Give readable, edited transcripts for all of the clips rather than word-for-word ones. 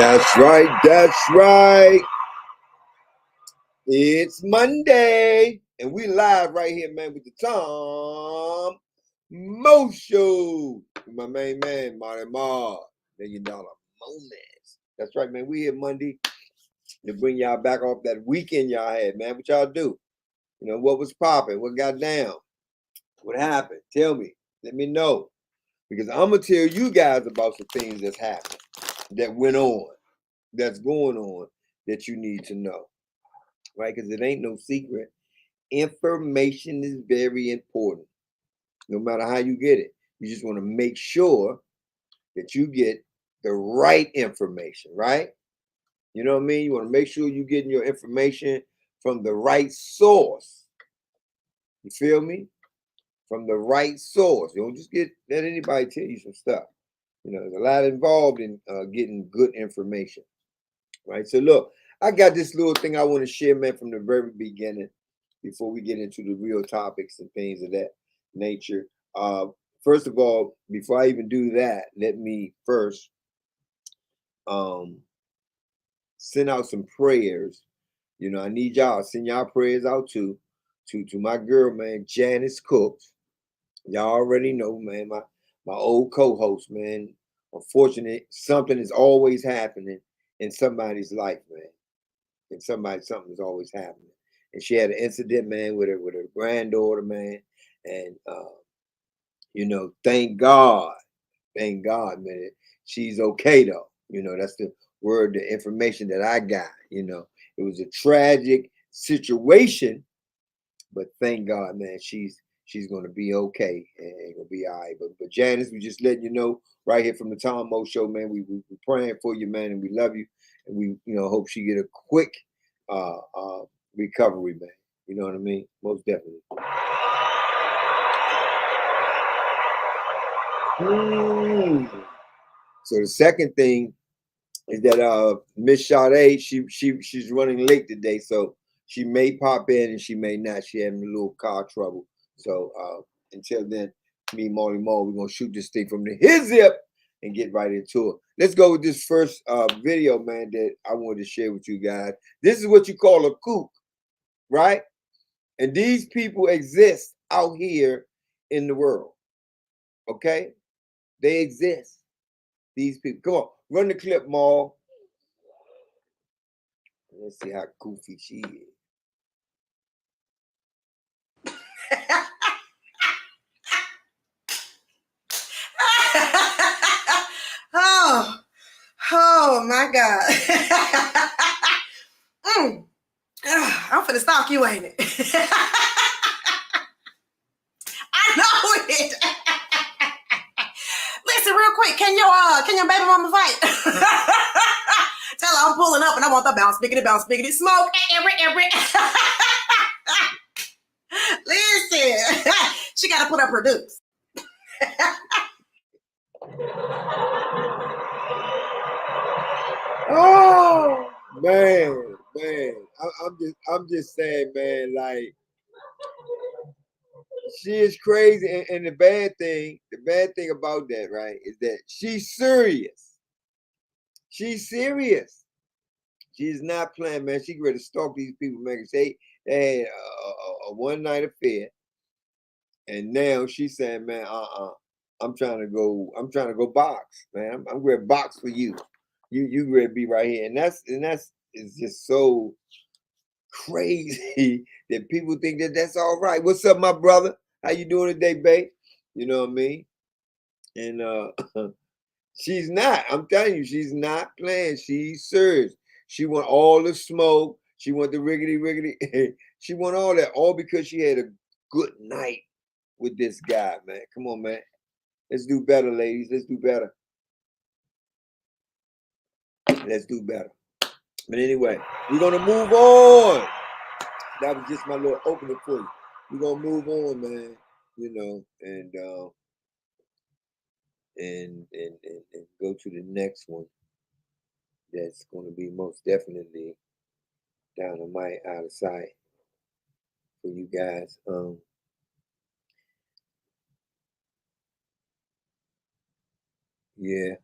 That's right. That's right. It's Monday, and we live right here, man, with the Tom Mo Show. With my main man, Marty Mar, $1 Million Moments. That's right, man. We here Monday to bring y'all back off that weekend y'all had, man. What y'all do? You know, what was popping? What got down? What happened? Tell me. Let me know. Because I'm going to tell you guys about some things that's happened, that went on, that's going on, that you need to know. Right? Because it ain't no secret. Information is very important, no matter how you get it. You just want to make sure that you get the right information, right? You know what I mean? You want to make sure you're getting your information from the right source. You feel me? From the right source. You don't just let anybody tell you some stuff. You know, there's a lot involved in getting good information, right? So look, I got this little thing I want to share, man, from the very beginning, before we get into the real topics and things of that nature. First of all, before I even do that, let me first send out some prayers. You know, I need y'all send y'all prayers out to my girl, man, Janice Cooks. Y'all already know, man, my old co-host, man. Unfortunately, something is always happening in somebody's life, man. And something is always happening. And she had an incident, man, with her granddaughter, man. And you know, thank God, man. She's okay though. You know, that's the word, the information that I got. You know, it was a tragic situation, but thank God, man, she's gonna be okay and gonna be all right. But Janice, we just letting you know right here from the Tom Mo Show, man. We praying for you, man, and we love you, and we hope she get a quick recovery, man. You know what I mean? Most definitely. So the second thing is that Miss Sade, she's running late today, so she may pop in and she may not. She having a little car trouble. So until then, me, Molly Mo, we're gonna shoot this thing from the his zip and get right into it. Let's go with this first video, man, that I wanted to share with you guys. This is what you call a kook, right? And these people exist out here in the world. Okay? They exist. These people. Come on, run the clip, Maul. Let's see how goofy she is. Oh my God. I'm finna stalk you, ain't it? I know it. Listen, real quick, can your baby mama fight? Tell her I'm pulling up and I want the bounce, biggity, smoke, every. Listen, she gotta put up her dukes. Oh man. I'm just saying, man, like she is crazy. And the bad thing about that, right, is that she's serious. She's serious. She's not playing, man. She ready to stalk these people, man. They had a one night affair, and now she's saying, man, I'm trying to go box, man. I'm ready to box for you. You ready to be right here, and that's it's just so crazy that people think that that's all right. What's up, my brother? How you doing today, babe? You know what I mean? And she's not. I'm telling you, she's not playing. She's serious. She want all the smoke. She want the riggedy. She want all that, all because she had a good night with this guy, man. Come on, man. Let's do better, ladies. Let's do better. Let's do better. But anyway, we're gonna move on. That was just my little opening for you. We're gonna move on, man. You know, and go to the next one. That's gonna be most definitely dynamite out of sight for you guys. Yeah,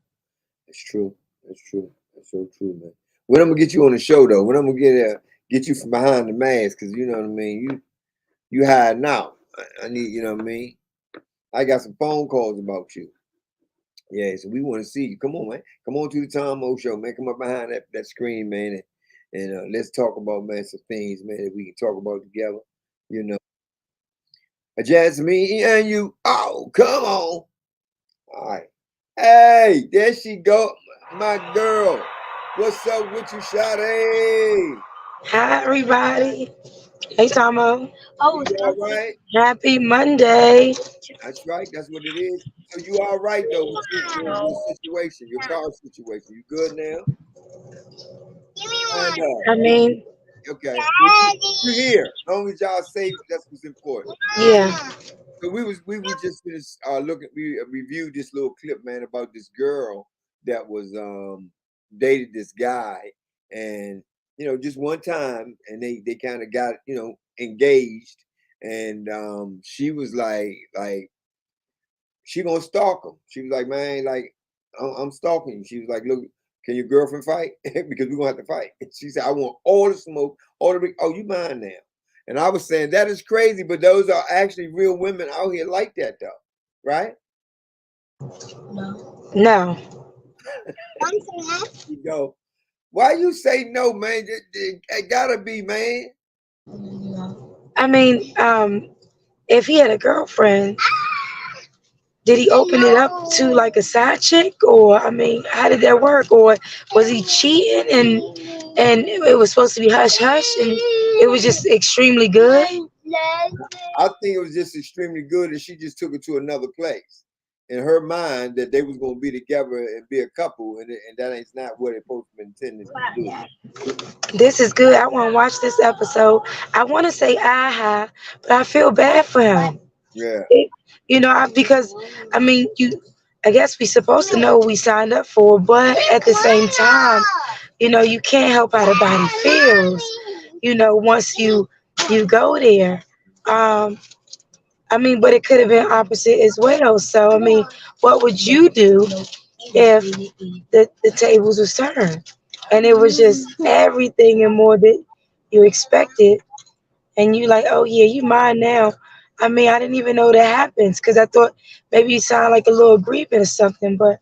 that's true. That's true. That's so true, man. When I'm gonna get you on the show though? When I'm gonna get you from behind the mask? Because you know what I mean. You hiding out. I need, you know what I mean. I got some phone calls about you. Yeah, so we want to see you. Come on, man. Come on to the Tom Mo Show, man. Come up behind that screen, man, and let's talk about, man, some things, man, that we can talk about together. You know, just me and you. Oh, come on. All right. Hey, there she go, my girl. What's up with you, Sade? Hi, everybody. Hey, Tomo. You all right? Happy Monday. That's right. That's what it is. So you all right though with your situation, your car situation. You good now? And I mean, okay. Well, you here. As long as y'all safe, that's what's important. yeah. So we just finished looking. We reviewed this little clip, man, about this girl that was dated this guy, and you know, just one time, and they kind of got, you know, engaged, and she was like she gonna stalk him. She was like, man, like I'm stalking you. She was like, look, can your girlfriend fight? Because we're gonna have to fight. And she said, I want all the smoke, all the oh, you mine now. And I was saying that is crazy, but those are actually real women out here like that though, right? No. You go, why you say no, man? It gotta be, man. I mean, if he had a girlfriend, did he open it up to like a side chick, or I mean, how did that work, or was he cheating and it was supposed to be hush hush and it was just extremely good? I think it was just extremely good, and she just took it to another place. In her mind, that they was gonna be together and be a couple, and that ain't not what it supposed to be intended to do. This is good. I want to watch this episode. I want to say aha, but I feel bad for him. Yeah. You know, because I mean, I guess we supposed to know what we signed up for, but at the same time, you know, you can't help how the body feels. You know, once you go there, I mean, but it could have been opposite as well. So I mean, what would you do if the tables was turned and it was just everything and more that you expected, and you like, oh yeah, you mine now? I mean, I didn't even know that happens because I thought maybe you sound like a little agreement or something, but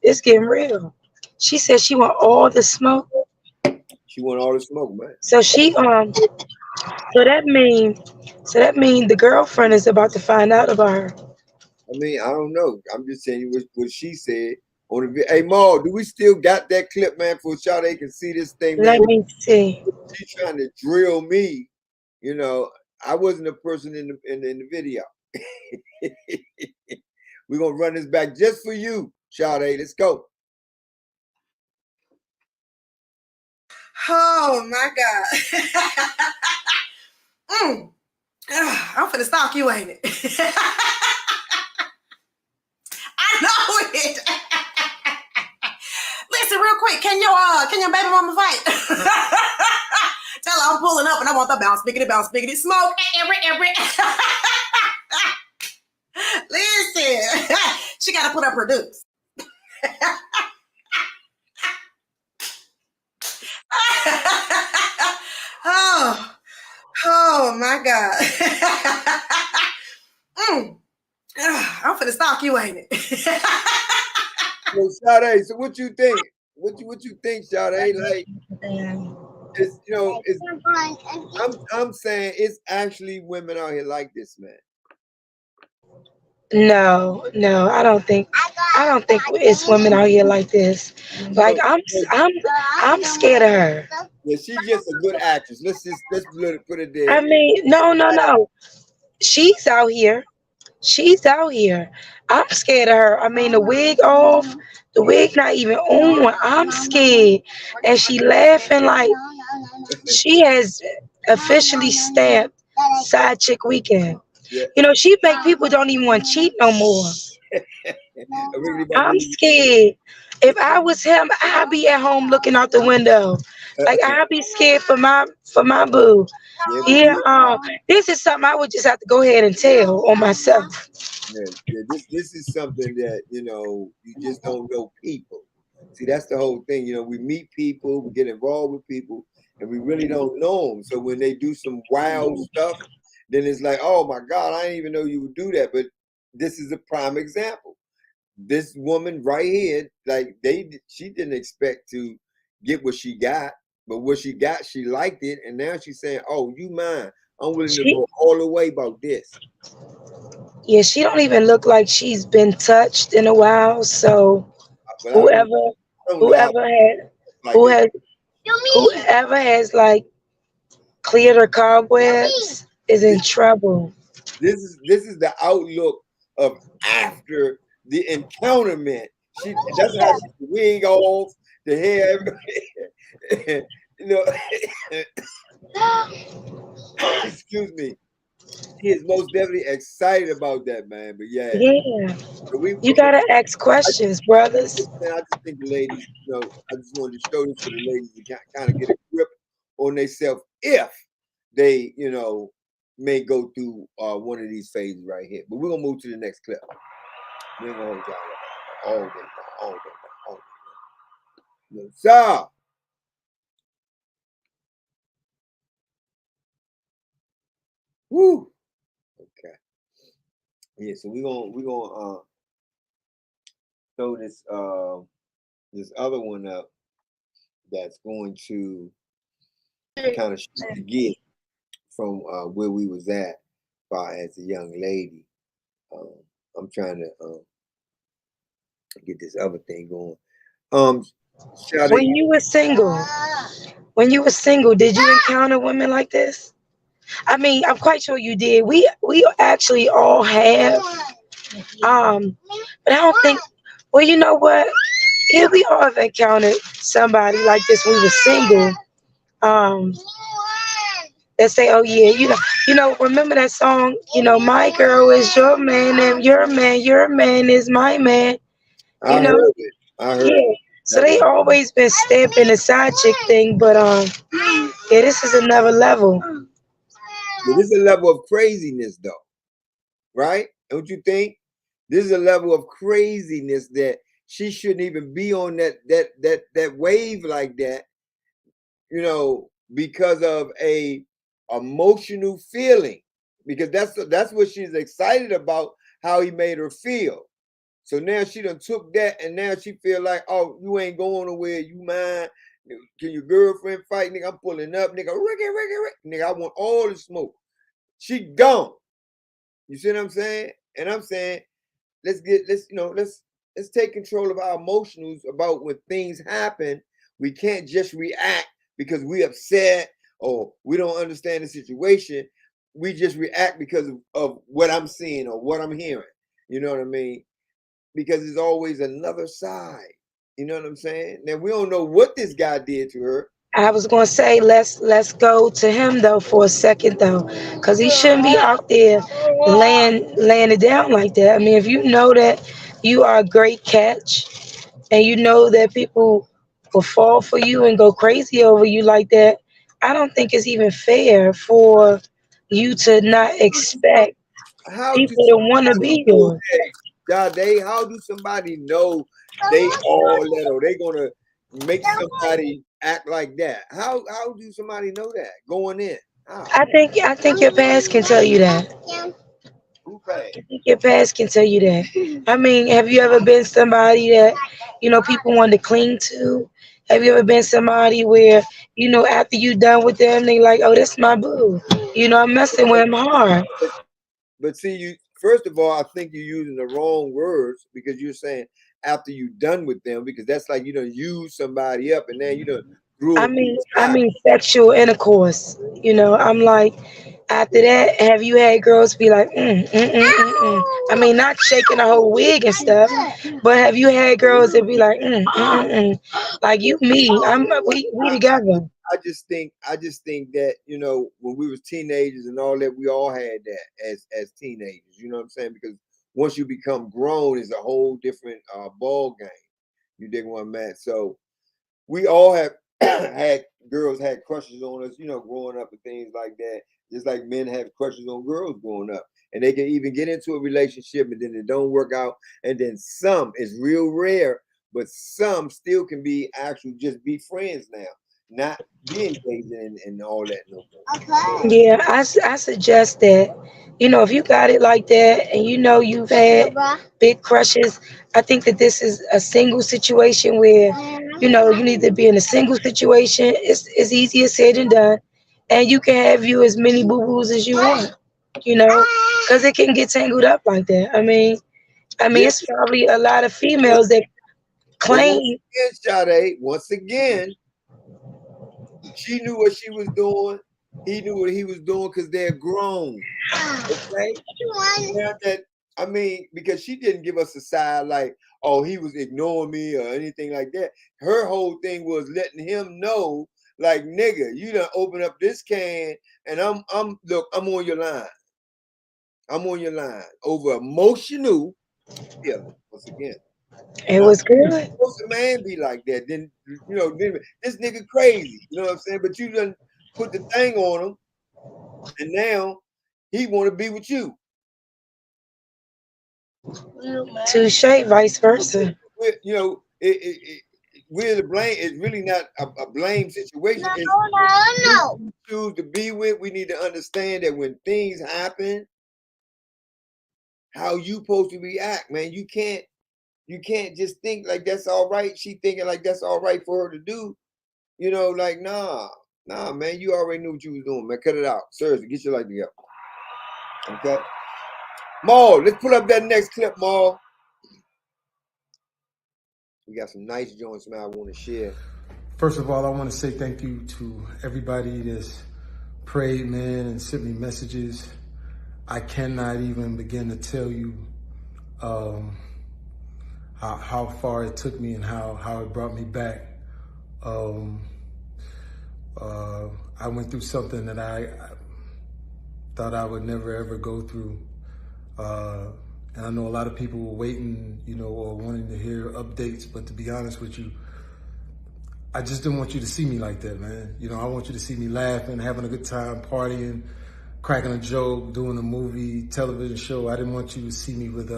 it's getting real. She said she want all the smoke. She want all the smoke, man. So so that mean the girlfriend is about to find out about her. I mean, I don't know. I'm just saying what she said on the video. Hey, Ma, do we still got that clip, man, for y'all they can see this thing, man? Let me see. She trying to drill me. You know, I wasn't a person in the video. We're gonna run this back just for you, Sade. Let's go. Oh my God. I'm finna stalk you, ain't it? I know it. Listen, real quick, can your baby mama fight? Tell her I'm pulling up and I want the bounce, biggity, smoke, every. Listen, she gotta put up her dukes. Oh my God. I'm finna stalk you, ain't it? So Sade, so what you think? What you think, Sade? Like, it's, you know, it's, I'm saying it's actually women out here like this, man. No, I don't think it's women out here like this. Like I'm scared of her. Yeah, she's just a good actress. Let's put it there. I mean, no. She's out here. She's out here. I'm scared of her. I mean, the wig off, the wig not even on. I'm scared. And she laughing like she has officially stamped side chick weekend. Yeah. You know, she make people don't even want to cheat no more. I'm scared. If I was him, I'd be at home looking out the window. Like I'd be scared for my boo. Yeah, this is something I would just have to go ahead and tell on myself. Yeah. This is something that, you know, you just don't know people. See, that's the whole thing. You know, we meet people, we get involved with people, and we really don't know them. So when they do some wild stuff, then it's like, oh my God, I didn't even know you would do that. But this is a prime example. This woman right here, like she didn't expect to get what she got, but what she got, she liked it, and now she's saying, "Oh, you mine. I'm willing to go all the way about this." Yeah, she don't even look like she's been touched in a while. So But whoever I don't know how whoever had like who that. has whoever has like cleared her cobwebs is in trouble. This is the outlook of after the encounterment. That's how she wig off the hair. You know, excuse me. He is most definitely excited about that, man. But yeah, Yeah, so you gotta ask questions, brothers. I just think the ladies, you know, I just wanted to show this for the ladies to kind of get a grip on themselves if they, you know, may go through one of these phases right here. But we're gonna move to the next clip. We ain't gonna hold y'all all day, all day, all day. No, sir. Woo. Okay. Yeah. So we're gonna throw this other one up that's going to kind of shift the gear from where we was at, far as a young lady. I'm trying to get this other thing going. When Shawty, you were single, did you encounter women like this? I mean, I'm quite sure you did. We actually all have. But I don't think. Well, you know what? Yeah, we all have encountered somebody like this when we were single. Um, that say, "Oh yeah, remember that song? My girl is your man, and your man is my man." You I know, heard it. I heard yeah. it. So they always been stamping the side chick thing, but yeah, this is another level. But this is a level of craziness, though, right? Don't you think? This is a level of craziness that she shouldn't even be on that wave like that, you know, because of a emotional feeling. Because that's what she's excited about, how he made her feel. So now she done took that, and now she feel like, oh, you ain't going nowhere. You mine. Can your girlfriend fight, nigga? I'm pulling up, nigga. Ricky. Nigga, I want all the smoke. She gone. You see what I'm saying? And I'm saying, let's take control of our emotions about when things happen. We can't just react because we upset or we don't understand the situation. We just react because of what I'm seeing or what I'm hearing. You know what I mean? Because there's always another side. You know what I'm saying? Now we don't know what this guy did to her. I was gonna say let's go to him though for a second though, cause he shouldn't be out there laying it down like that. I mean, if you know that you are a great catch, and you know that people will fall for you and go crazy over you like that, I don't think it's even fair for you to not expect How do people to want to be yours. how do somebody know they all that or they gonna make somebody act like that? How do somebody know that going in? How? I think your past can tell you that. Who paid? I think your past can tell you that. I mean, have you ever been somebody that people want to cling to? Have you ever been somebody where after you done with them, they like, oh, that's my boo. I'm messing with him hard. But see, you first of all, I think you're using the wrong words because you're saying after you done with them, because that's like you don't use somebody up and then you don't threw I them to mean, the I side. mean sexual intercourse. I'm like, after that, have you had girls be like, I mean, not shaking the whole wig and stuff, but have you had girls that be like, like you, me, we together. I just think that when we was teenagers and all that, we all had that as teenagers. You know what I'm saying? Because once you become grown, it's a whole different ball game. You dig what I'm at? So we all have had girls had crushes on us, growing up and things like that. Just like men have crushes on girls growing up. And they can even get into a relationship and then it don't work out. And then some, it's real rare, but some still can be actually just be friends now, not be engaged in all that no more. Yeah, I suggest that, if you got it like that and you've had big crushes, I think that this is a single situation where, you need to be in a single situation. It's easier said than done. And you can have you as many boo-boos as you want, because it can get tangled up like that. Yeah, It's probably a lot of females that but once claim. again, Sade, once again, she knew what she was doing. He knew what he was doing because they're grown. Okay? Now that, because she didn't give us a side like, oh, he was ignoring me or anything like that. Her whole thing was letting him know, like, nigga, you done open up this can and I'm on your line. I'm on your line over emotional feeling. Once again. It was good. Supposed to man be like that? Then then this nigga crazy. You know what I'm saying? But you done put the thing on him, and now he want to be with you. Touche, vice versa. We're the blame. It's really not a blame situation. No. Choose to be with. We need to understand that when things happen, how you supposed to react, man. You can't just think like that's all right. She thinking like that's all right for her to do. Like, nah, man. You already knew what you was doing, man. Cut it out. Seriously, get your life together. Okay? Maul, let's put up that next clip, Maul. We got some nice joints, man, I want to share. First of all, I want to say thank you to everybody that's prayed, man, and sent me messages. I cannot even begin to tell you how far it took me and how it brought me back. I went through something that I thought I would never ever go through. And I know a lot of people were waiting, or wanting to hear updates, but to be honest with you, I just didn't want you to see me like that, man. I want you to see me laughing, having a good time, partying, cracking a joke, doing a movie, television show. I didn't want you to see me with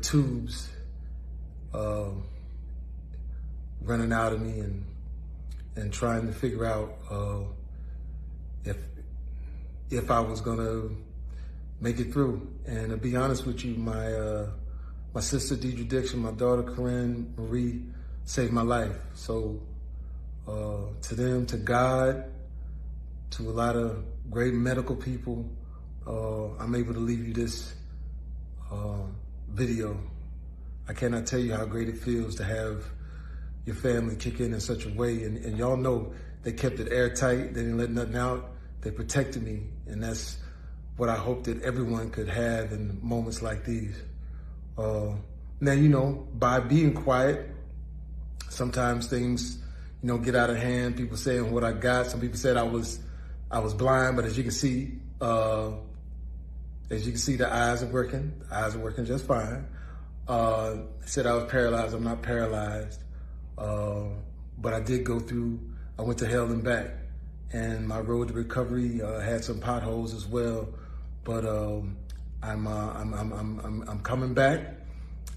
tubes running out of me and trying to figure out if I was gonna make it through. And to be honest with you, my sister Deidre Dixon, my daughter Corinne Marie saved my life. So to them, to God, to a lot of great medical people, I'm able to leave you this video. I cannot tell you how great it feels to have your family kick in such a way. And y'all know they kept it airtight. They didn't let nothing out. They protected me. And that's what I hope that everyone could have in moments like these. Now, by being quiet, sometimes things, get out of hand. People saying what I got. Some people said I was blind, but as you can see, the eyes are working. The eyes are working just fine. They said I was paralyzed. I'm not paralyzed. But I did go through, I went to hell and back. And my road to recovery had some potholes as well. But I'm coming back,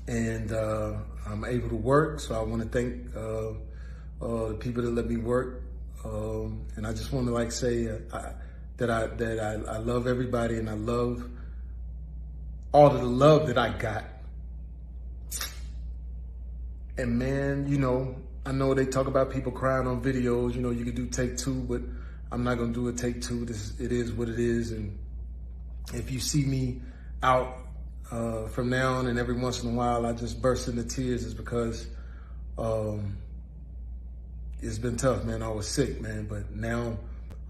and I'm able to work. So I want to thank the people that let me work, and I just want to say that I love everybody, and I love all of the love that I got. And man, I know they talk about people crying on videos. You can do take two, but I'm not gonna do a take two. It is what it is, and if you see me out from now on and every once in a while I just burst into tears, is because it's been tough, man. I was sick, man, but now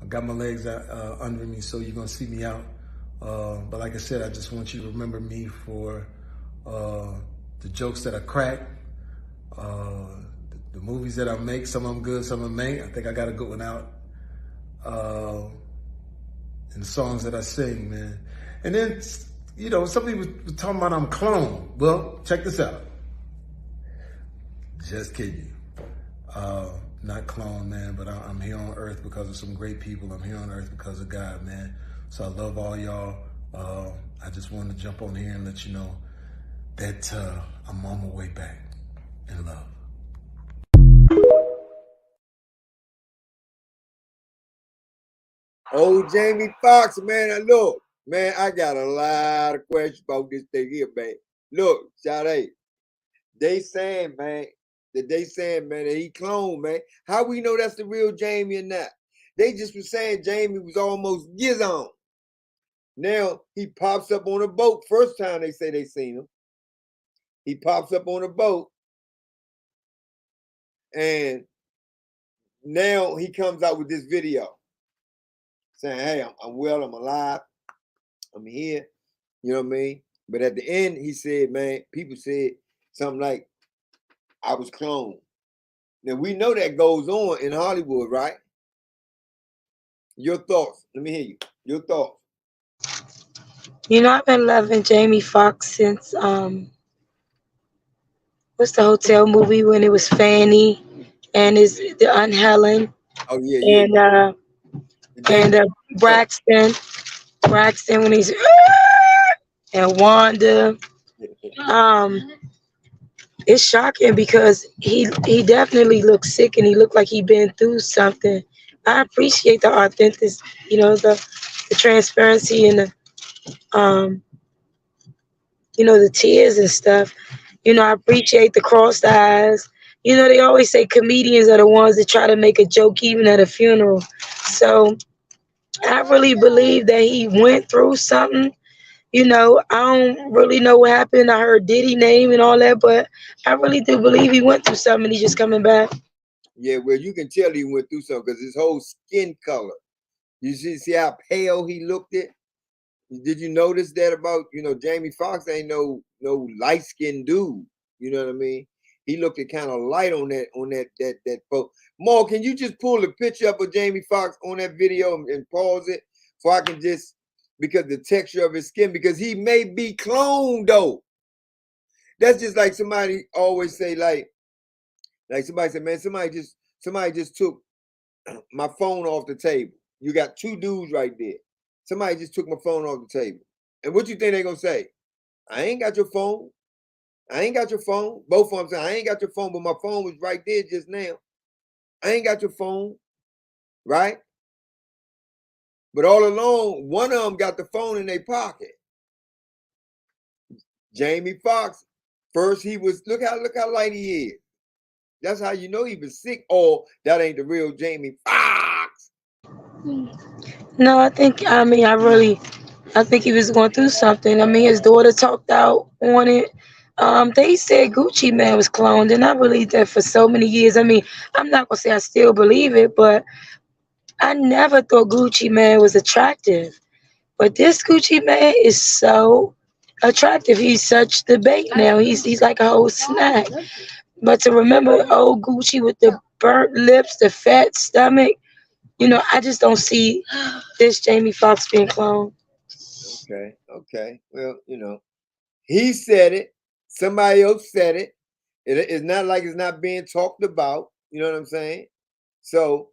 I got my legs under me, so you're gonna see me out. But like I said, I just want you to remember me for the jokes that I crack, the movies that I make. Some of them good, some of them ain't. I think I got a good one out. And the songs that I sing, man. And then, some people were talking about I'm clone. Well, check this out. Just kidding you. Not clone, man, but I'm here on earth because of some great people. I'm here on earth because of God, man. So I love all y'all. I just wanted to jump on here and let you know that I'm on my way back in love. Oh, Jamie Foxx, man, look, man, I got a lot of questions about this thing here, man. Look, Sade, they saying, man, that he cloned, man. How we know that's the real Jamie or not? They just was saying Jamie was almost Gizon. Now he pops up on a boat. First time they say they seen him, he pops up on a boat, and now he comes out with this video saying, "Hey, I'm well, I'm alive, I'm here." You know what I mean? But at the end, he said, "Man, people said something like I was cloned." Now we know that goes on in Hollywood, right? Your thoughts? Let me hear you. Your thoughts? You know, I've been loving Jamie Foxx since what's the hotel movie when it was Fanny and is the Unhelen Oh yeah, yeah. and Jamie. Braxton when he's and Wanda. It's shocking because he definitely looks sick and he looked like he'd been through something. I appreciate the authentic, you know, the transparency and the you know, the tears and stuff. You know, I appreciate the crossed eyes. You know, they always say comedians are the ones that try to make a joke even at a funeral. So I really believe that he went through something. You know, I don't really know what happened. I heard Diddy name and all that, but I really do believe he went through something and he's just coming back. Yeah, well, you can tell he went through something because his whole skin color. You see how pale he looked at? Did you notice that about, Jamie Foxx ain't no light skinned dude. You know what I mean? He looked kind of light on that photo. Mo, can you just pull the picture up of Jamie Foxx on that video and pause it so I can just, because the texture of his skin, because he may be cloned though. That's just like somebody always say, like somebody said, man, somebody just took my phone off the table. You got two dudes right there. Somebody just took my phone off the table. And what you think they're gonna say? I ain't got your phone. I ain't got your phone. Both of them saying, I ain't got your phone, but my phone was right there just now. I ain't got your phone, right? But all along, one of them got the phone in their pocket. Jamie Foxx, first he was, look how light he is. That's how you know he was sick. Oh, that ain't the real Jamie Foxx. No, I think he was going through something. I mean, his daughter talked out on it. They said Gucci Man was cloned, and I believed that for so many years. I mean, I'm not gonna say I still believe it, but I never thought Gucci Man was attractive. But this Gucci Man is so attractive. He's such the bait now. He's like a whole snack. But to remember old Gucci with the burnt lips, the fat stomach, you know, I just don't see this Jamie Foxx being cloned. Okay. Well, he said it. Somebody else said it. It's not like it's not being talked about. You know what I'm saying? So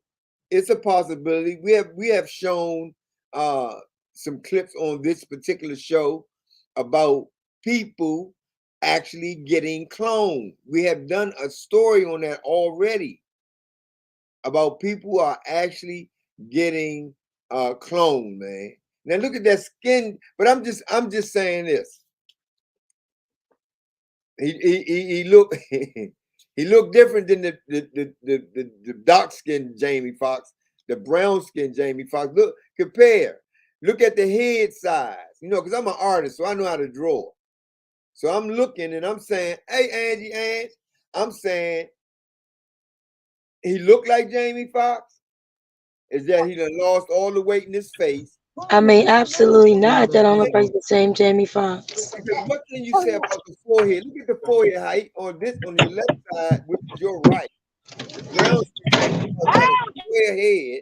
it's a possibility. We have shown some clips on this particular show about people actually getting cloned. We have done a story on that already about people who are actually getting cloned, man. Now look at that skin, but I'm just saying this. He look he looked different than the dark skinned Jamie Foxx, the brown skinned Jamie Foxx. Look, compare. Look at the head size. Because I'm an artist, so I know how to draw. So I'm looking and I'm saying, hey, Angie, I'm saying he looked like Jamie Foxx. Is that he done lost all the weight in his face? I mean, absolutely not. That don't look like the same Jamie Foxx. Because what can you say about the forehead? Look at the forehead height on your left side, which is your right. The brown skin got a square head,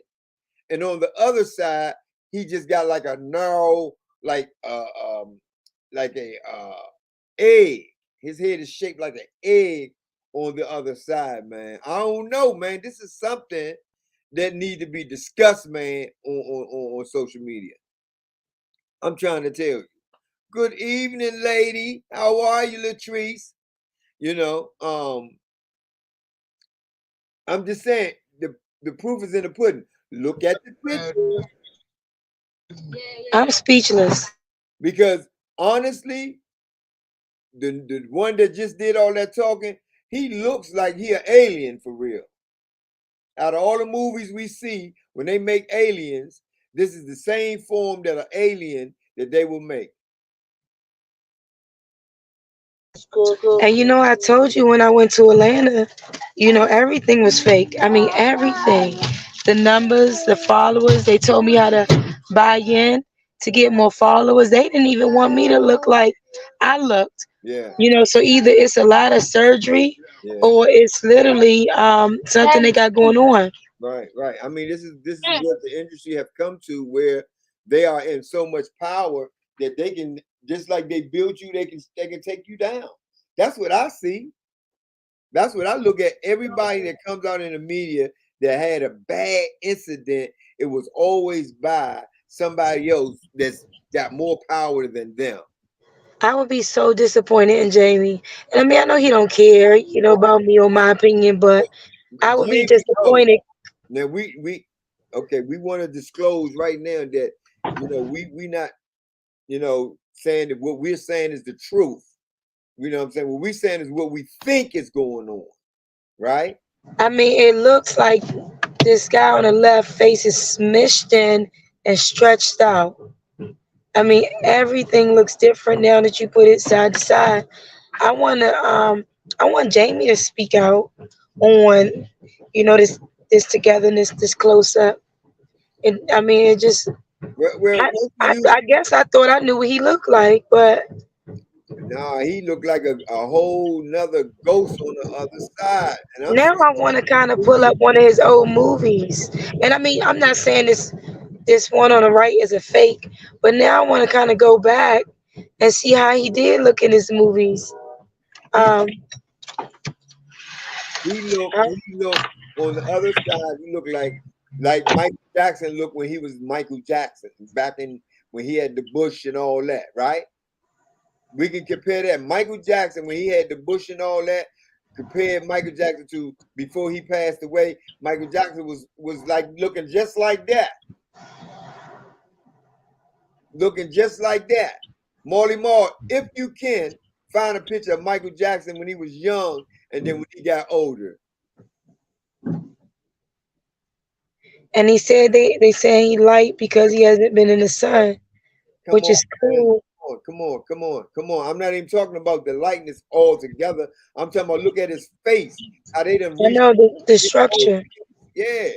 and on the other side, he just got like a narrow, like a egg. His head is shaped like an egg on the other side, man. I don't know, man. This is something that need to be discussed, man, on social media. I'm trying to tell you. Good evening, lady. How are you, Latrice? You know, I'm just saying the proof is in the pudding. Look at the picture. I'm speechless. Because honestly, the one that just did all that talking, he looks like he an alien for real. Out of all the movies we see, when they make aliens, this is the same form that an alien that they will make. And you know, I told you when I went to Atlanta, you know, everything was fake. I mean, everything. The numbers, the followers, they told me how to buy in to get more followers. They didn't even want me to look like I looked. Yeah, You know, so either it's a lot of surgery yeah. or it's literally something they got going on. Right, right. I mean, this is what the industry have come to, where they are in so much power that they can, just like they build you, they can take you down. That's what I see. That's what I look at. Everybody that comes out in the media that had a bad incident, it was always by somebody else that's got more power than them. I would be so disappointed in Jamie. And I mean, I know he don't care, you know, about me or my opinion, but I would be Jamie, oh, disappointed. now we okay, we want to disclose right now that we not saying that what we're saying is the truth. You know what I'm saying? What we're saying is what we think is going on, right? I mean, it looks like this guy on the left face is smushed in and stretched out. I mean, everything looks different now that you put it side to side. I want Jamie to speak out on, you know, this togetherness, this close up. And I mean, it just, Well, I guess I thought I knew what he looked like, but nah, he looked like a whole nother ghost on the other side. And I'm now I want to kind of pull up one of his old movies. And I mean, I'm not saying this one on the right is a fake, but now I want to kind of go back and see how he did look in his movies. he look on the other side, he looked like Michael Jackson looked when he was Michael Jackson, back in when he had the bush and all that, right? We can compare that. Michael Jackson, when he had the bush and all that, compare Michael Jackson to before he passed away. Michael Jackson was like looking just like that. Looking just like that. Marley Marl, if you can, find a picture of Michael Jackson when he was young and then when he got older. And he said they say he light because he hasn't been in the sun, which is cool. Come on. I'm not even talking about the lightness altogether. I'm talking about look at his face. How they done I know the structure. Yeah.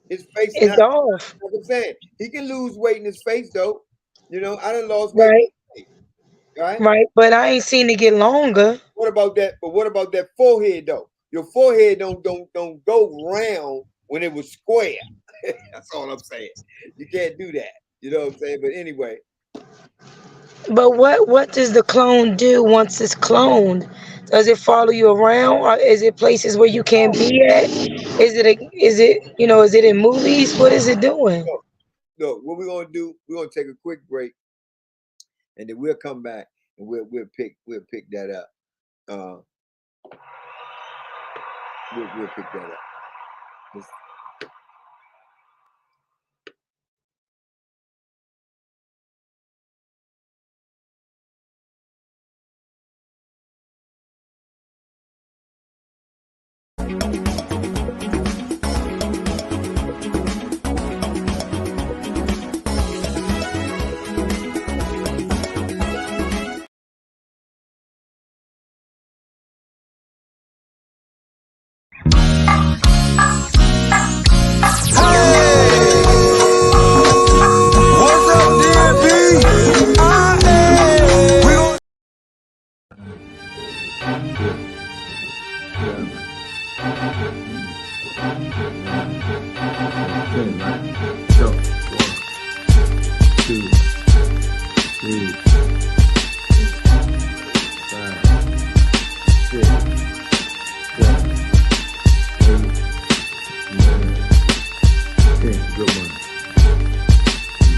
His face is off. Like I'm saying, he can lose weight in his face though. You know, I done lost weight. Right. Right. But I ain't seen it get longer. What about that? But what about that forehead though? Your forehead don't go round when it was square. That's all I'm saying. You can't do that. You know what I'm saying? But anyway. But what does the clone do once it's cloned? Does it follow you around, or is it places where you can't be at? Is it in movies? What is it doing? Look, what we're gonna do? We're gonna take a quick break, and then we'll come back and we'll pick that up. We'll pick that up.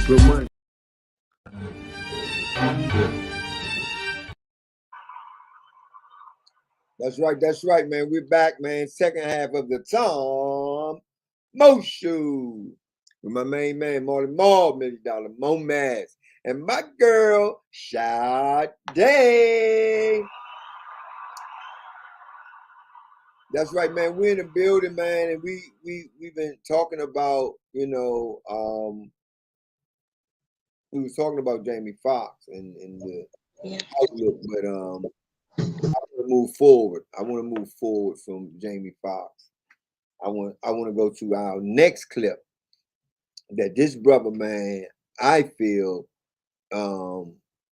Good money. That's right, man. We're back, man. Second half of the Tom Mo Show with my main man, Marty Moore, $1 Million Momaz, and my girl, Sade. That's right, man. We're in the building, man, and we've been talking about, we was talking about Jamie Foxx and the outlook, but I want to move forward. I want to move forward from Jamie Foxx. I want to go to our next clip that this brother, man, I feel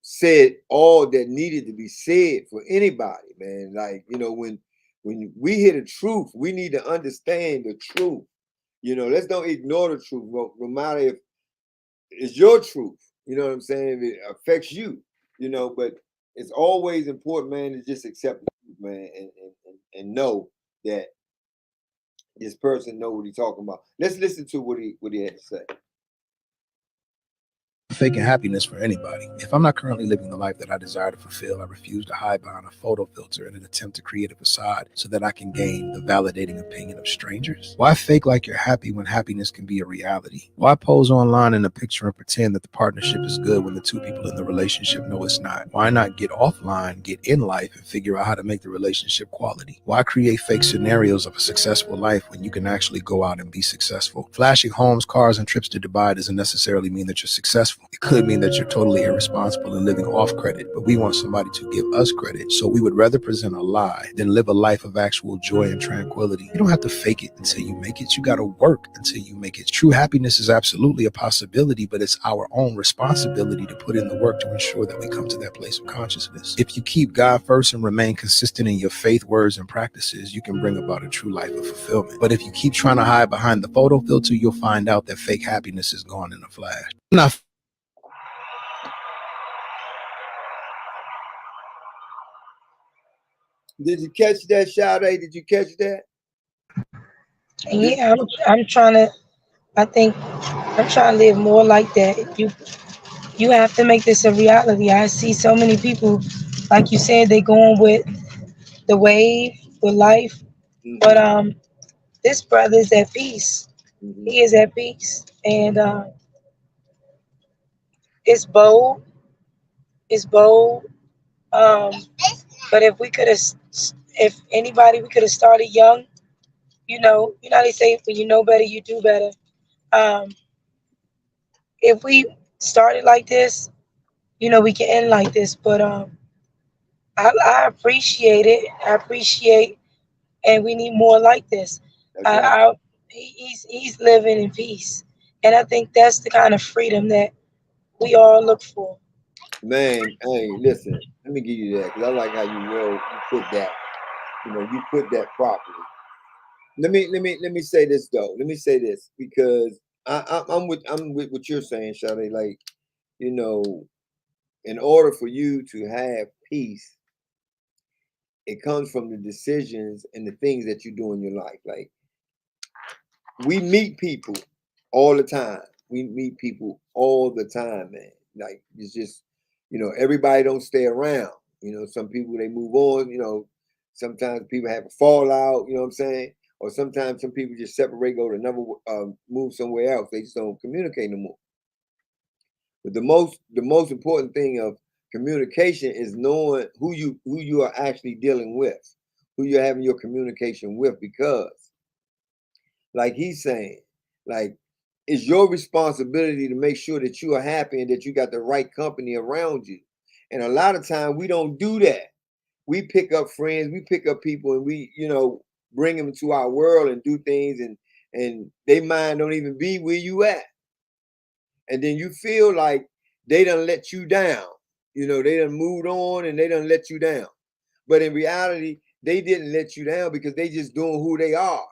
said all that needed to be said for anybody, man. Like, when we hear the truth, we need to understand the truth. Let's don't ignore the truth, no matter if it's your truth. You know what I'm saying? If it affects you, but it's always important, man, to just accept the truth, man, and know that this person know what he's talking about. Let's listen to what he had to say. Faking happiness for anybody. If I'm not currently living the life that I desire to fulfill, I refuse to hide behind a photo filter in an attempt to create a facade so that I can gain the validating opinion of strangers. Why fake like you're happy when happiness can be a reality? Why pose online in a picture and pretend that the partnership is good when the two people in the relationship know it's not? Why not get offline, get in life, and figure out how to make the relationship quality? Why create fake scenarios of a successful life when you can actually go out and be successful? Flashing homes, cars, and trips to Dubai doesn't necessarily mean that you're successful. It could mean that you're totally irresponsible and living off credit, but we want somebody to give us credit. So we would rather present a lie than live a life of actual joy and tranquility. You don't have to fake it until you make it. You got to work until you make it. True happiness is absolutely a possibility, but it's our own responsibility to put in the work to ensure that we come to that place of consciousness. If you keep God first and remain consistent in your faith, words, and practices, you can bring about a true life of fulfillment. But if you keep trying to hide behind the photo filter, you'll find out that fake happiness is gone in a flash. Now, did you catch that, Sade? Did you catch that? Yeah, I'm trying to. I think I'm trying to live more like that. You have to make this a reality. I see so many people, like you said, they going with the wave with life, but this brother is at peace. He is at peace, and it's bold. It's bold. But if we could have, if anybody, we could have started young. How they say, when you know better, you do better. If we started like this, we can end like this. But I appreciate it. I appreciate, and we need more like this. He's living in peace, and I think that's the kind of freedom that we all look for. Man, hey, listen, let me give you that, because I like how you put that. You put that properly. Let me say this though. Let me say this, because I'm with what you're saying, Sade. Like, in order for you to have peace, it comes from the decisions and the things that you do in your life. Like, we meet people all the time. We meet people all the time, man. Like, it's just, everybody don't stay around. Some people, they move on. Sometimes people have a fallout, you know what I'm saying? Or sometimes some people just separate, go to another, move somewhere else. They just don't communicate no more. But the most important thing of communication is knowing who you are actually dealing with, who you're having your communication with, because, like he's saying, like, it's your responsibility to make sure that you are happy and that you got the right company around you. And a lot of times we don't do that. We pick up friends, we pick up people, and we, bring them into our world and do things, and they mind don't even be where you at. And then you feel like they done let you down. They done moved on and they done let you down. But in reality, they didn't let you down, because they just doing who they are.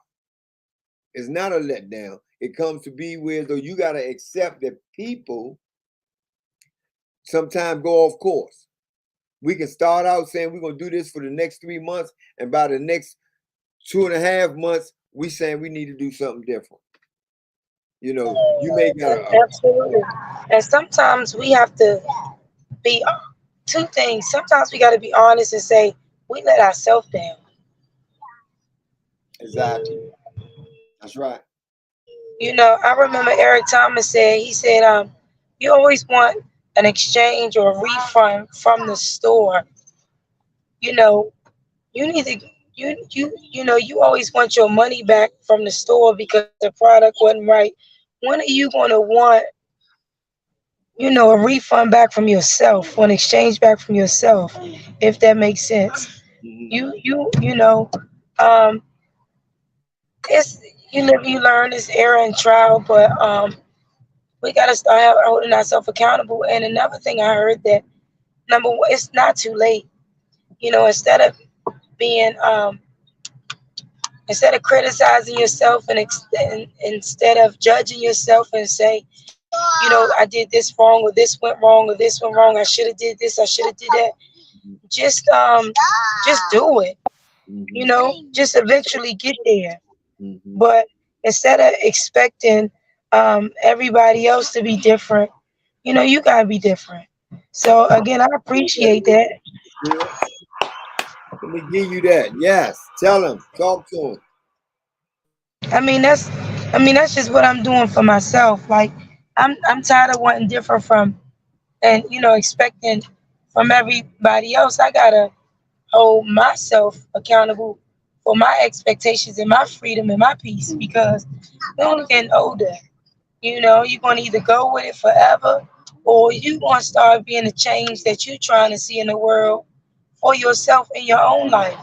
It's not a letdown. It comes to be where, though, you got to accept that people sometimes go off course. We can start out saying we're going to do this for the next 3 months, and by the next 2.5 months, we saying we need to do something different. You may got absolutely. And sometimes we have to be two things. Sometimes we got to be honest and say we let ourselves down. Exactly. That's right. You know, I remember Eric Thomas said, he said, you always want an exchange or a refund from the store. You know, you need to you always want your money back from the store because the product wasn't right. When are you gonna want, a refund back from yourself, or an exchange back from yourself, if that makes sense? Mhm. Um it's you live, you learn, this error and trial, but we gotta start holding ourselves accountable. And another thing I heard, that number one, it's not too late. Instead of being instead of criticizing yourself, and instead of judging yourself and say, I did this wrong, or this went wrong, or this went wrong, I should have did this, I should have did that. Just do it. Mhm. Just eventually get there. Mhm. But instead of expecting everybody else to be different, you gotta be different. So again, I appreciate that. Good. Let me give you that. Yes. Tell him. Talk to him. I mean that's that's just what I'm doing for myself. Like, I'm tired of wanting different from, and expecting from everybody else. I gotta hold myself accountable for my expectations and my freedom and my peace, because we're only getting older. You're gonna either go with it forever, or you gonna start being the change that you're trying to see in the world for yourself in your own life.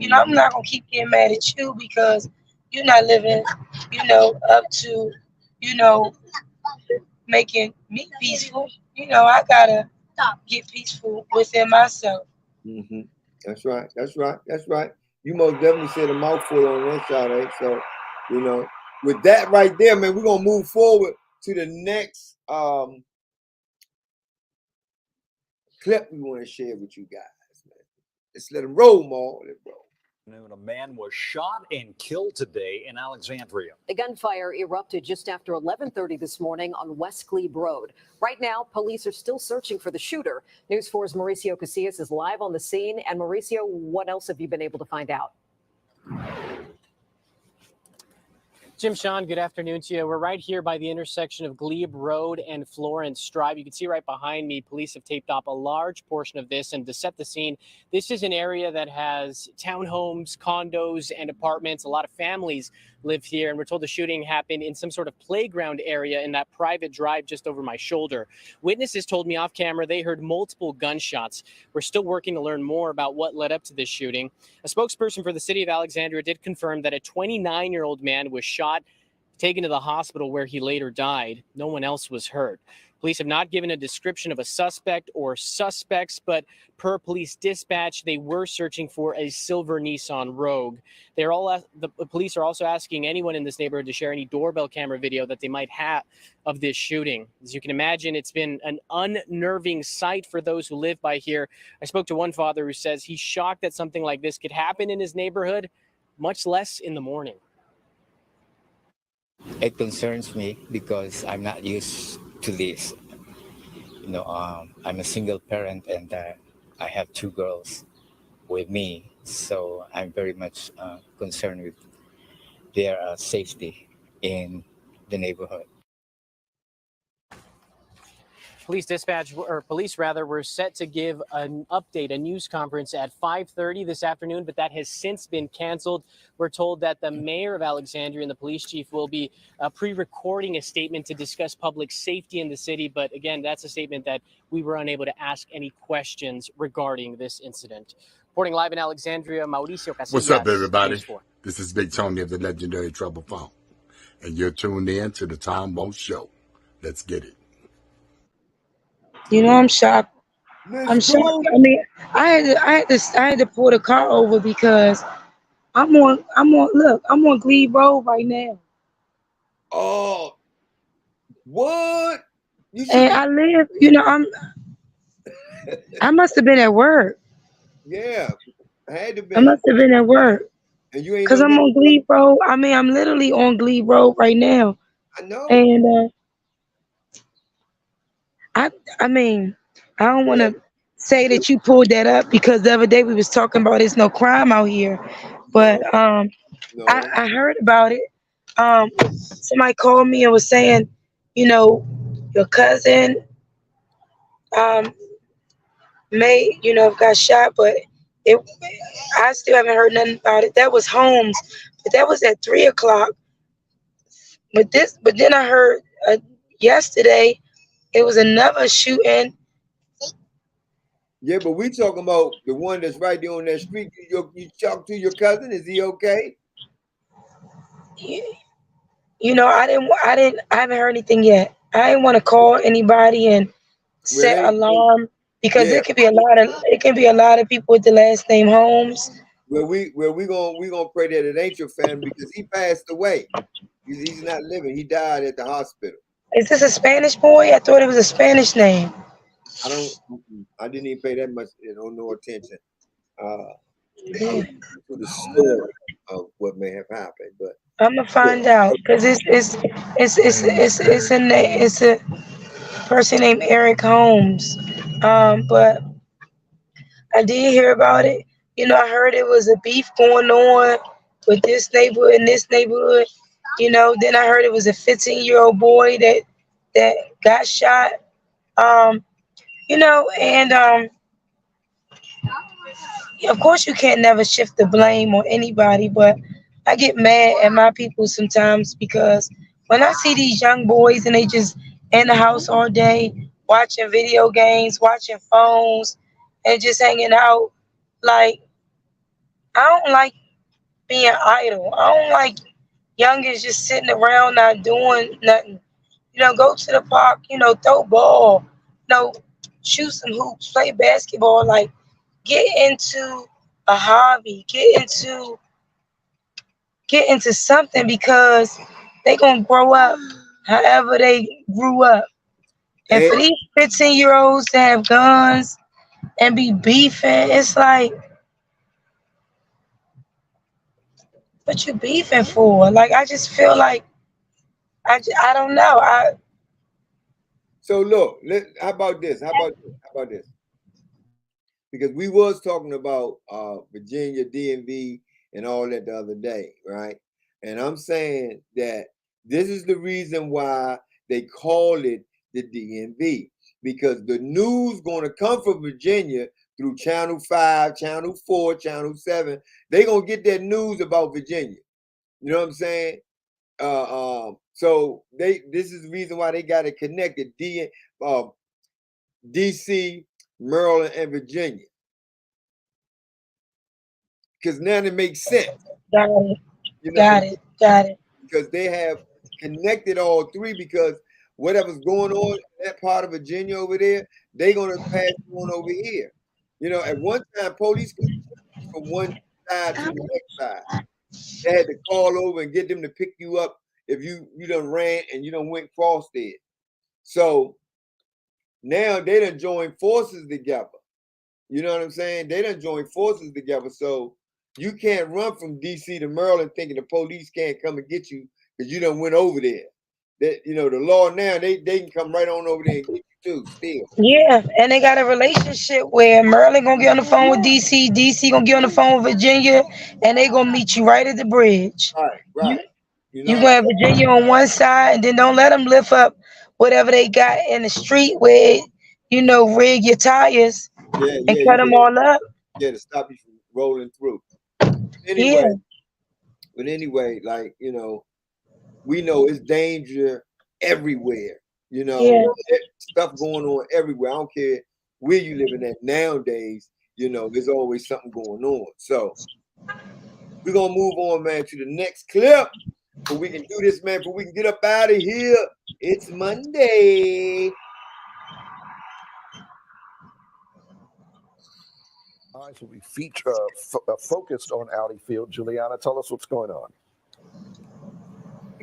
I'm not gonna keep getting mad at you because you're not living, up to, you know, making me peaceful. I gotta get peaceful within myself. Hmm. That's right. That's right. That's right. You most definitely said a mouthful on that, Sade. So, you know, with that right there, man, we're gonna move forward to the next clip we want to share with you guys, man. Let's let them roll, Maul. Let it roll. A man was shot and killed today in Alexandria. The gunfire erupted just after 11:30 this morning on West Glebe Road. Right now, police are still searching for the shooter. News 4's Mauricio Casillas is live on the scene. And Mauricio, what else have you been able to find out? Jim, Sean, good afternoon to you. We're right here by the intersection of Glebe Road and Florence Drive. You can see right behind me, police have taped off a large portion of this. And to set the scene, this is an area that has townhomes, condos, and apartments. A lot of families live here. And we're told the shooting happened in some sort of playground area in that private drive just over my shoulder. Witnesses told me off camera they heard multiple gunshots. We're still working to learn more about what led up to this shooting. A spokesperson for the city of Alexandria did confirm that a 29-year-old man was shot, taken to the hospital where he later died. No one else was hurt. Police have not given a description of a suspect or suspects, but per police dispatch, they were searching for a silver Nissan Rogue. The police are also asking anyone in this neighborhood to share any doorbell camera video that they might have of this shooting. As you can imagine, it's been an unnerving sight for those who live by here. I spoke to one father who says he's shocked that something like this could happen in his neighborhood, much less in the morning. It concerns me because I'm not used to this. I'm a single parent, and I have two girls with me, so I'm very much concerned with their safety in the neighborhood. Police were set to give an update, a news conference at 5:30 this afternoon, but that has since been canceled. We're told that the mayor of Alexandria and the police chief will be pre-recording a statement to discuss public safety in the city. But again, that's a statement that we were unable to ask any questions regarding this incident. Reporting live in Alexandria, Mauricio Casillas. What's up, everybody? News 4. This is Big Tony of the legendary Trouble Phone, and you're tuned in to the Tom Mo Show. Let's get it. I'm shocked. Let's I'm go. shocked. I mean, I had to pull the car over because I'm on Glebe Road right now. Oh, what? You should And I live, I must have been at work. yeah, I had to be. I must have been at work. And you ain't Because know I'm on Glebe Road. I mean, I'm literally on Glebe Road right now. I know. And I mean, I don't want to say that you pulled that up, because the other day we was talking about there's no crime out here. But No. I heard about it. Somebody called me and was saying, you know, your cousin may, got shot, but it I still haven't heard nothing about it. That was Holmes, but that was at 3 o'clock. But then I heard yesterday it was another shooting. Yeah, but we talking about the one that's right there on that street. You talk to your cousin. Is he okay? I haven't heard anything yet. I didn't want to call anybody and Well, set alarm because yeah. it can be a lot of people with the last name Holmes. Well, we gonna pray that it ain't your family because he passed away. He's not living. He died at the hospital. Is this a Spanish boy? I thought it was a Spanish name. I didn't even pay that much, no attention to the story of what may have happened. But I'm gonna find out because it's a person named Eric Holmes. But I did hear about it. I heard it was a beef going on with this neighborhood and this neighborhood. Then I heard it was a 15-year-old boy that got shot. And of course you can't never shift the blame on anybody, but I get mad at my people sometimes because when I see these young boys and they just in the house all day watching video games, watching phones, and just hanging out, like I don't like being idle. I don't like youngins just sitting around not doing nothing. Go to the park, throw ball, shoot some hoops, play basketball, like get into a hobby, get into something because they gonna grow up however they grew up. And for these 15-year-olds to have guns and be beefing, it's like, what you beefing for? Like, I just feel like, I don't know. so look, how about this? Because we was talking about Virginia, DMV, and all that the other day, right? And I'm saying that this is the reason why they call it the DMV, because the news going to come from Virginia through Channel 5, Channel 4, Channel 7. They going to get that news about Virginia. You know what I'm saying? So this is the reason why they got it connected, DC, Maryland, and Virginia. Because now it makes sense. Got it. Because they have connected all three, because whatever's going on in that part of Virginia over there, they're going to pass on over here. At one time, police could from one side to the next side. They had to call over and get them to pick you up if you done ran and you done went cross there. So now they done joined forces together. You know what I'm saying? They done joined forces together. So you can't run from DC to Maryland thinking the police can't come and get you because you done went over there. That the law now, they can come right on over there and get you too, still. Yeah, and they got a relationship where Maryland gonna get on the phone with DC gonna get on the phone with Virginia, and they gonna meet you right at the bridge. Right. You gonna have Virginia on one side, and then don't let them lift up whatever they got in the street where, rig your tires and cut them all up. Yeah, to stop you from rolling through. But anyway, like, we know it's danger everywhere. Stuff going on everywhere. I don't care where you living at nowadays. There's always something going on. So we're gonna move on, man, to the next clip. But we can do this, man. But we can get up out of here. It's Monday. Eyes will be focused on Audi Field. Juliana, tell us what's going on.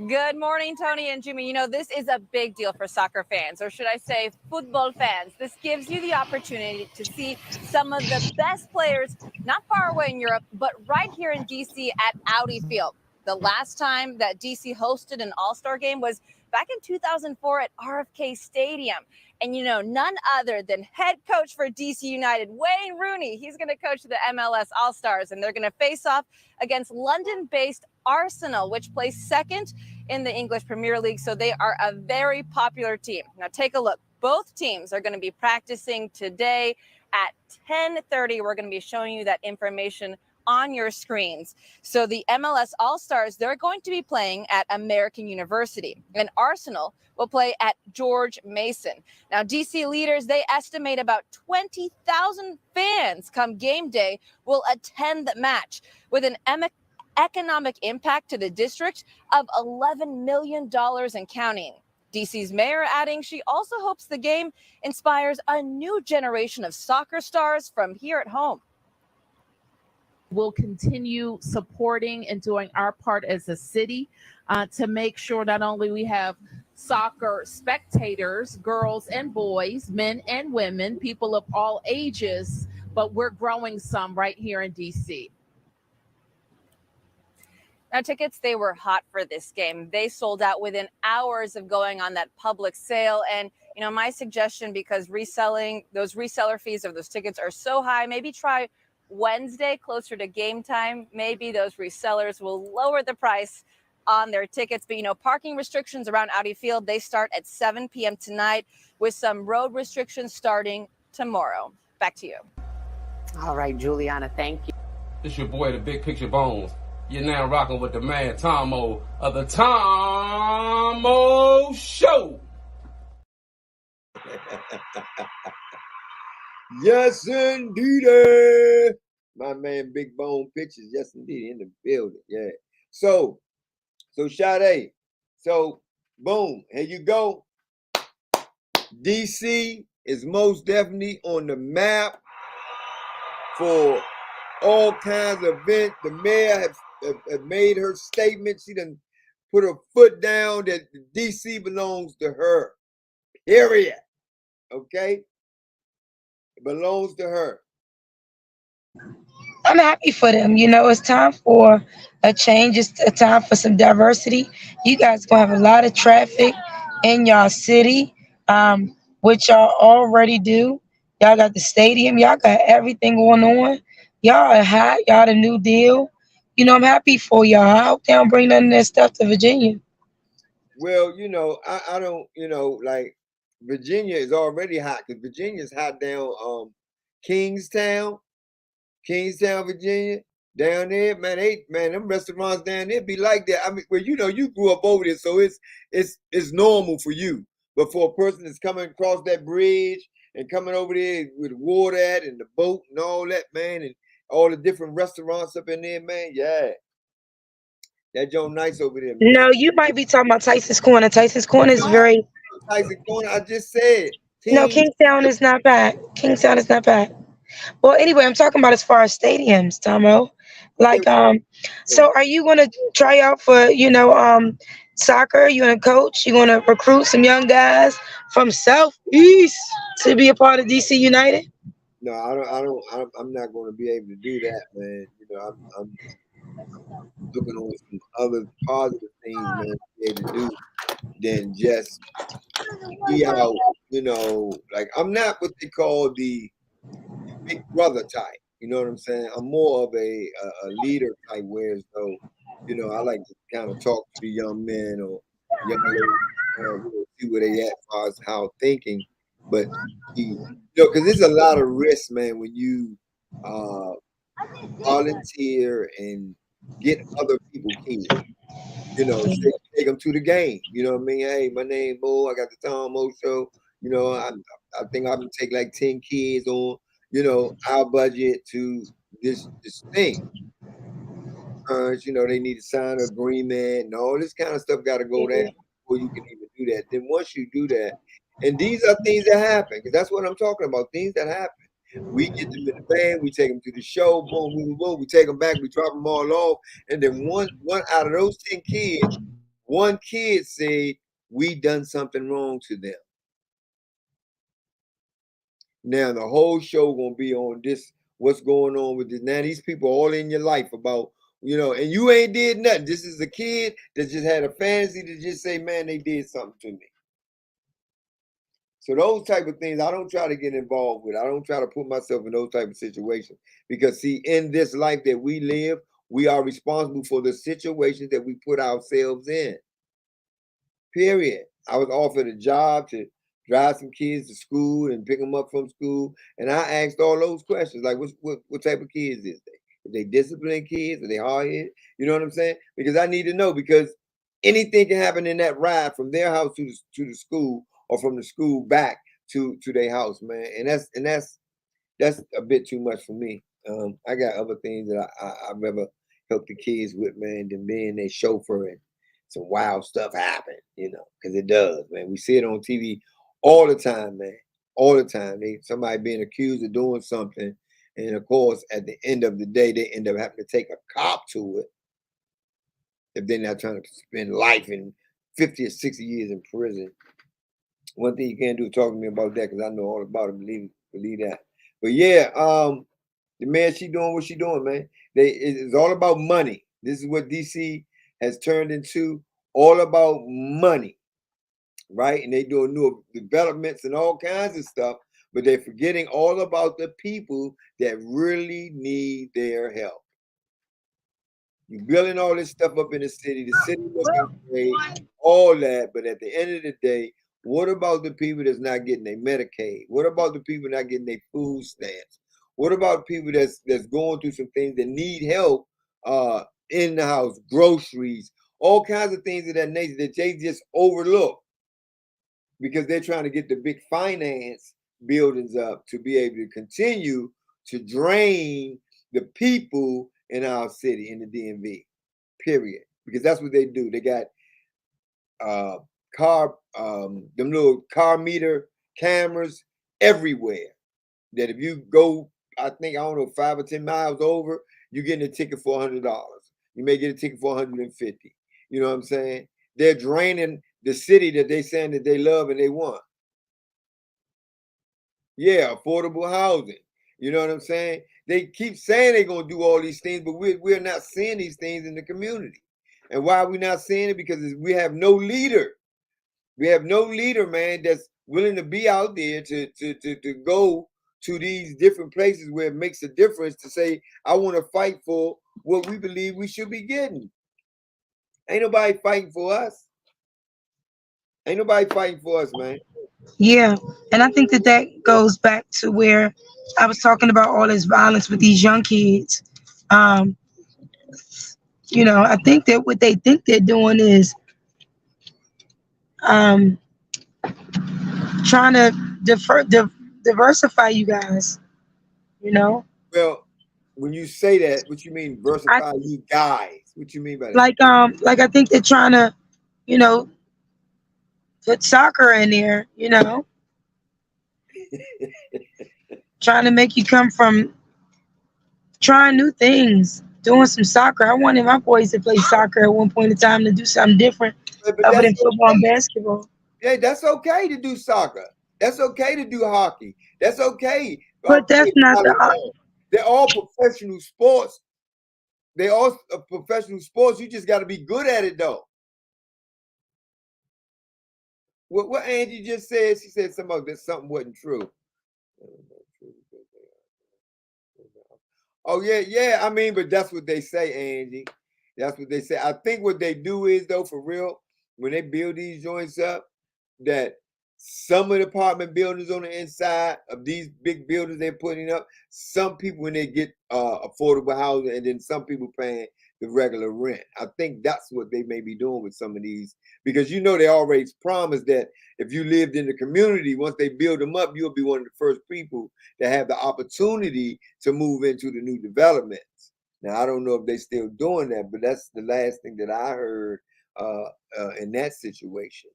Good morning, Tony and Jimmy. This is a big deal for soccer fans, or should I say football fans. This gives you the opportunity to see some of the best players, not far away in Europe, but right here in DC at Audi Field. The last time that DC hosted an All-Star game was back in 2004 at RFK Stadium. And you know, none other than head coach for DC United, Wayne Rooney. He's going to coach the MLS All-Stars, and they're going to face off against London-based Arsenal, which plays second in the English Premier League. So they are a very popular team. Now take a look. Both teams are going to be practicing today at 10:30. We're going to be showing you that information on your screens. So the MLS All-Stars, they're going to be playing at American University, and Arsenal will play at George Mason. Now, DC leaders, they estimate about 20,000 fans come game day will attend the match, with an economic impact to the district of $11 million and counting. DC's mayor adding she also hopes the game inspires a new generation of soccer stars from here at home. We'll continue supporting and doing our part as a city to make sure not only we have soccer spectators, girls and boys, men and women, people of all ages, but we're growing some right here in DC. Now, tickets, they were hot for this game. They sold out within hours of going on that public sale. And, you know, my suggestion, because those reseller fees of those tickets are so high, maybe try Wednesday closer to game time. Maybe those resellers will lower the price on their tickets. But, you know, parking restrictions around Audi Field, they start at 7 p.m. tonight, with some road restrictions starting tomorrow. Back to you. All right, Juliana, thank you. It's your boy, the Big Picture Bones. You're now rocking with the man Tomo of the Tomo Show. Yes, indeed. My man, Big Bone Pictures. Yes, indeed, in the building. Yeah. So Sade. So, boom, here you go. DC is most definitely on the map for all kinds of events. The mayor have made her statement. She done put her foot down that DC belongs to her. Period. Okay? It belongs to her. I'm happy for them. You know, it's time for a change. It's a time for some diversity. You guys gonna have a lot of traffic in y'all city, which y'all already do. Y'all got the stadium. Y'all got everything going on. Y'all are hot. Y'all the new deal. You know, I'm happy for y'all. I hope they don't bring none of that stuff to Virginia. Well, you know, I don't, you know, like Virginia is already hot because Virginia's hot down Kingstown, Virginia. Down there, man, them restaurants down there be like that. I mean, well, you know, you grew up over there, so it's normal for you. But for a person that's coming across that bridge and coming over there with water at and the boat and all that, man, and all the different restaurants up in there, man, yeah. That joint nice over there, man. No, you might be talking about Tyson's Corner. Tyson's Corner is very... Tyson's Corner, I just said. No, Kingstown is not bad. Kingstown is not bad. Well, anyway, I'm talking about as far as stadiums, Tomo. Like, so are you gonna try out for, you know, soccer? You gonna coach? You gonna recruit some young guys from Southeast to be a part of DC United? No, I'm not going to be able to do that, man. You know, I'm looking on some other positive things, man, to be able to do than just be out. You know, like I'm not what they call the big brother type. You know what I'm saying? I'm more of a leader type, where so, you know, I like to kind of talk to the young men or young ladies, see where they at as far as how thinking. But you know, because there's a lot of risk, man, when you volunteer and get other people kids. You know, take them to the game. You know what I mean? Hey, my name Mo. I got the Tom Mo Show. You know, I think I can take like 10 kids on, you know, our budget to this thing. You know, they need to sign an agreement and all this kind of stuff got to go down before you can even do that. Then once you do that, and these are things that happen, because that's what I'm talking about, things that happen. We get them in the van, we take them to the show, boom, boom, boom, we take them back, we drop them all off, and then one out of those 10 kids, one kid said, we done something wrong to them. Now the whole show gonna be on this, what's going on with this. Now these people all in your life about, you know, and you ain't did nothing. This is a kid that just had a fantasy to just say, man, they did something to me. So those type of things I don't try to get involved with. I don't try to put myself in those type of situations because see, in this life that we live, we are responsible for the situations that we put ourselves in. Period. I was offered a job to drive some kids to school and pick them up from school, and I asked all those questions like, what type of kids is they? Are they disciplined kids? Are they hard-headed? You know what I'm saying? Because I need to know because anything can happen in that ride from their house to the school or from the school back to their house, man. And that's a bit too much for me. I got other things that I'd rather help the kids with, man, than being their chauffeur and some wild stuff happen, you know, because it does, man. We see it on TV all the time, man. All the time. Somebody being accused of doing something. And of course, at the end of the day, they end up having to take a cop to it if they're not trying to spend life in 50 or 60 years in prison. One thing you can't do is talk to me about that because I know all about it. Believe that. But yeah, the man, she doing what she doing, man. It's all about money. This is what DC has turned into, all about money, right? And they doing new developments and all kinds of stuff, but they're forgetting all about the people that really need their help. You're building all this stuff up in the city looking great, all that, but at the end of the day, what about the people that's not getting their Medicaid? What about the people not getting their food stamps? What about people that's going through some things that need help in the house, groceries, all kinds of things of that nature that they just overlook because they're trying to get the big finance buildings up to be able to continue to drain the people in our city, in the DMV, period. Because that's what they do. They got them little car meter cameras everywhere that if you go, I don't know, 5 or 10 miles over, you're getting a ticket for $100. You may get a ticket for $150. You know what I'm saying? They're draining the city that they saying that they love and they want. Yeah, affordable housing. You know what I'm saying? They keep saying they're going to do all these things, but we're not seeing these things in the community. And why are we not seeing it? Because we have no leader. We have no leader, man, that's willing to be out there to go to these different places where it makes a difference to say, I want to fight for what we believe we should be getting. Ain't nobody fighting for us. Ain't nobody fighting for us, man. Yeah, and I think that goes back to where I was talking about all this violence with these young kids. You know, I think that what they think they're doing is trying to diversify you guys, you know? Well, when you say that, what you mean diversify you guys? What you mean by that? Like I think they're trying to, you know, put soccer in there, you know? Trying to make you come from trying new things, doing some soccer. I wanted my boys to play soccer at one point in time to do something different other than football and basketball. Yeah, that's okay to do soccer. That's okay to do hockey. That's okay. But that's not the. They're all professional sports. They all professional sports. You just got to be good at it, though. What Angie just said, she said something wasn't true. Oh, yeah. I mean, but that's what they say, Angie. That's what they say. I think what they do is, though, for real, when they build these joints up, that some of the apartment buildings on the inside of these big buildings they're putting up, some people, when they get affordable housing, and then some people paying the regular rent. I think that's what they may be doing with some of these, because you know they already promised that if you lived in the community, once they build them up, you'll be one of the first people to have the opportunity to move into the new developments. Now, I don't know if they're still doing that, but that's the last thing that I heard in that situation.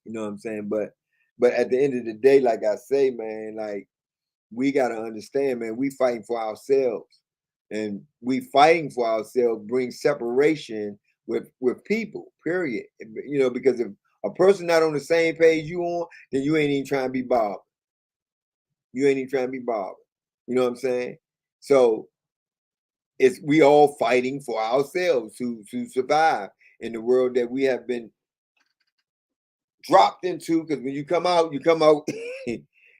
You know what I'm saying? But at the end of the day, like I say, man, like we got to understand, man, we fighting for ourselves. And we fighting for ourselves brings separation with people, period. You know, because if a person not on the same page you on, then you ain't even trying to be bothered. You ain't even trying to be bothered. You know what I'm saying? So we all fighting for ourselves to survive in the world that we have been dropped into, because when you come out, you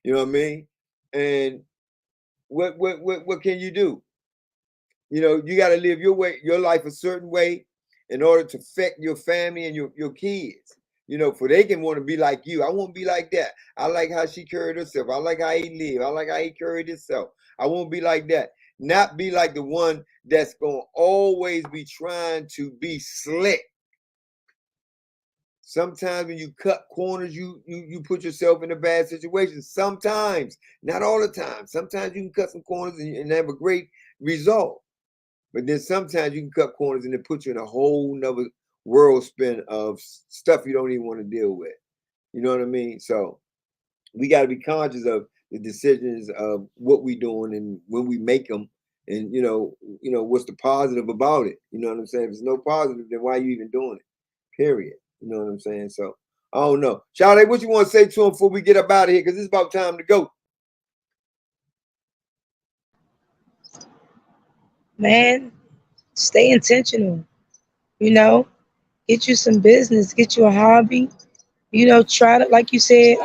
know what I mean? And what can you do? You know, you got to live your life a certain way in order to affect your family and your kids. You know, for they can want to be like you. I won't be like that. I like how she carried herself. I like how he lived. I like how he carried himself. I won't be like that. Not be like the one that's going to always be trying to be slick. Sometimes when you cut corners, you put yourself in a bad situation. Sometimes, not all the time. Sometimes you can cut some corners and have a great result. But then sometimes you can cut corners and it puts you in a whole nother world spin of stuff you don't even want to deal with. You know what I mean? So we got to be conscious of the decisions of what we're doing and when we make them, and you know what's the positive about it. You know what I'm saying? If there's no positive, then why are you even doing it? Period. You know what I'm saying? So I don't know. Sade, what you want to say to him before we get up out of here? Because it's about time to go. Man, stay intentional. You know, get you some business, get you a hobby. You know, try to, like you said,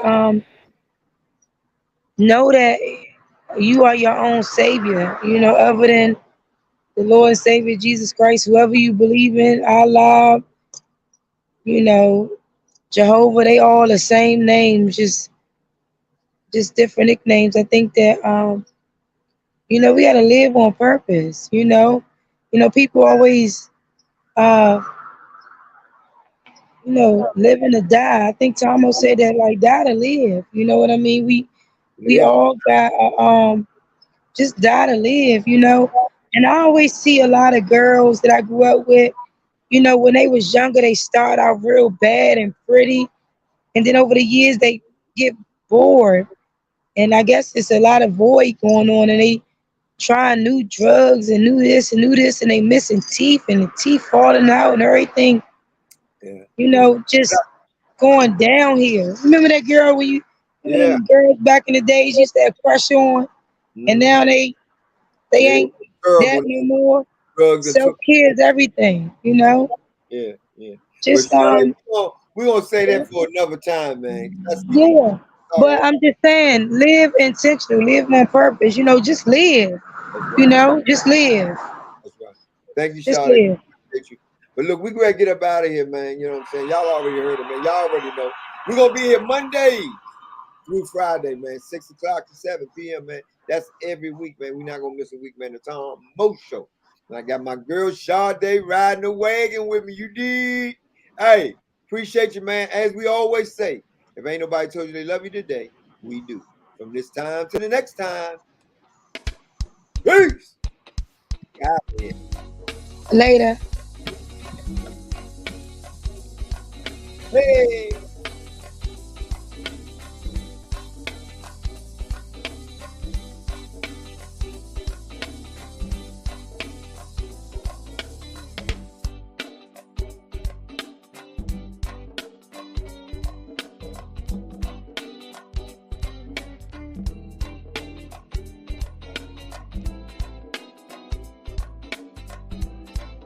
know that you are your own savior. You know, other than the Lord and Savior Jesus Christ, whoever you believe in, Allah, you know, Jehovah, they all the same names, just different nicknames. I think that you know, we gotta live on purpose, you know. You know, people always you know, living to die. I think Tomo said that, like, die to live. You know what I mean? We all got just die to live, you know. And I always see a lot of girls that I grew up with, you know, when they was younger, they start out real bad and pretty, and then over the years they get bored. And I guess it's a lot of void going on, and they trying new drugs and new this, and they missing teeth, and the teeth falling out and everything. Yeah. You know, just going down here. Remember that girl when you Yeah. girls back in the days used to have pressure on, and now they ain't that no more. Drugs Self-care is everything, you know. Yeah. Just we're gonna say that for another time, man. Yeah, but I'm just saying, live intentional, live on purpose. You know, just live. You know, just live. That's right. Thank you, Just Sade. live. Appreciate you. But look, we gotta get up out of here, man. You know what I'm saying? Y'all already heard it, man. Y'all already know. We're gonna be here Monday through Friday, man. 6 o'clock to 7 p.m., man. That's every week, man. We're not gonna miss a week, man. The Tom Mo Show. And I got my girl Sade riding the wagon with me. You did. Hey, appreciate you, man. As we always say, if ain't nobody told you they love you today, we do. From this time to the next time. Peace. God bless. Later. Hey.